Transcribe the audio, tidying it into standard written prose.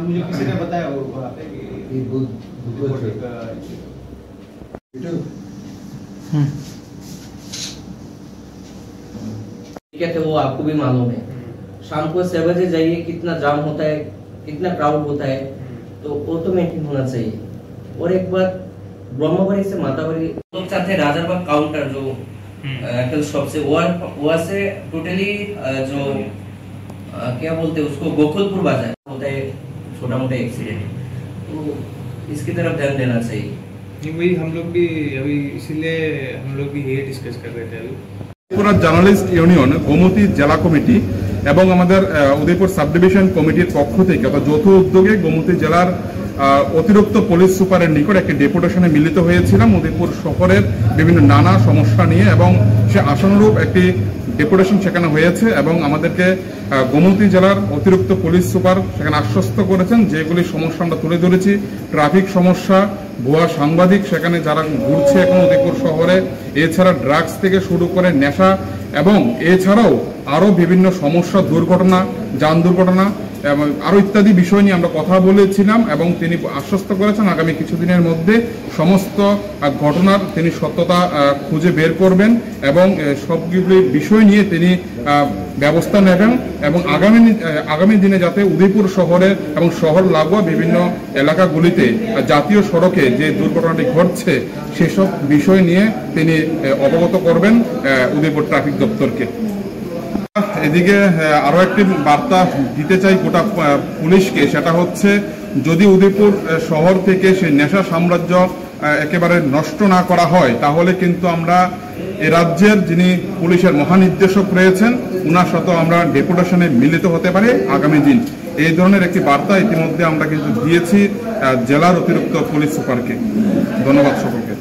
मुझे किसी ने बताया वो वहाँ पे क्या थे वो आपको भी मालूम है। शाम को 6 बजे जाइए, कितना जाम होता है, कितना क्राउड होता है, तो वो तो मेंटेन होना चाहिए। और एक बात, ब्रह्मबाड़ी से माताबाड़ी लोग चाहते हैं राजारबाग काउंटर जो एप्पल शॉप से वहाँ से टोटली जो क्या बोलते हैं उसको गोकुलपुर बाजार होता है छोटा मोटा एक्सीडेंट, तो इसकी तरफ ध्यान देना चाहिए। वही हम लोग भी अभी इसीलिए हम लोग भी ये डिस्कस कर रहे थे अभी। উদয়পুর জার্নালিস্ট ইউনিয়ন গোমতী জেলা কমিটি এবং আমাদের উদয়পুর সাব ডিভিশন কমিটির পক্ষ থেকে যৌথ উদ্যোগে গোমতী জেলার অতিরিক্ত পুলিশ সুপারের নিকট একটি ডেপুটেশনে মিলিত হয়েছিলাম উদয়পুর শহরের বিভিন্ন নানা সমস্যা নিয়ে, এবং সে আশানুরূপ একটি ডেপুটেশন সেখানে হয়েছে এবং আমাদেরকে গোমতী জেলার অতিরিক্ত পুলিশ সুপার সেখানে আশ্বস্ত করেছেন যেগুলি সমস্যা আমরা তুলে ধরেছি। ট্রাফিক সমস্যা, ভুয়া সাংবাদিক সেখানে যারা ঘুরছে এখন উদয়পুর শহরে, এছাড়া ড্রাগস থেকে শুরু করে নেশা, এবং এছাড়াও আরও বিভিন্ন সমস্যা, দুর্ঘটনা, যান দুর্ঘটনা এবং আরও ইত্যাদি বিষয় নিয়ে আমরা কথা বলেছিলাম, এবং তিনি আশ্বস্ত করেছেন আগামী কিছুদিনের মধ্যে সমস্ত ঘটনার তিনি সত্যতা খুঁজে বের করবেন এবং সবগুলি বিষয় নিয়ে তিনি ব্যবস্থা নেবেন, এবং আগামী দিনে যাতে উদয়পুর শহরে এবং শহর লাগোয়া বিভিন্ন এলাকাগুলিতে জাতীয় সড়কে যে দুর্ঘটনাটি ঘটছে সেসব বিষয় নিয়ে তিনি অবগত করবেন উদয়পুর ট্রাফিক দপ্তরকে। এদিকে আরো একটি বার্তা দিতে চাই গোটা পুলিশকে, সেটা হচ্ছে যদি উদয়পুর শহর থেকে সেই নেশা সাম্রাজ্য একেবারে নষ্ট না করা হয় তাহলে কিন্তু আমরা এ রাজ্যের যিনি পুলিশের মহানির্দেশক রয়েছেন ওনার সাথেও আমরা ডেপুটেশনে মিলিত হতে পারি আগামী দিন। এই ধরনের একটি বার্তা ইতিমধ্যে আমরা কিন্তু দিয়েছি জেলার অতিরিক্ত পুলিশ সুপারকে। ধন্যবাদ সকলকে।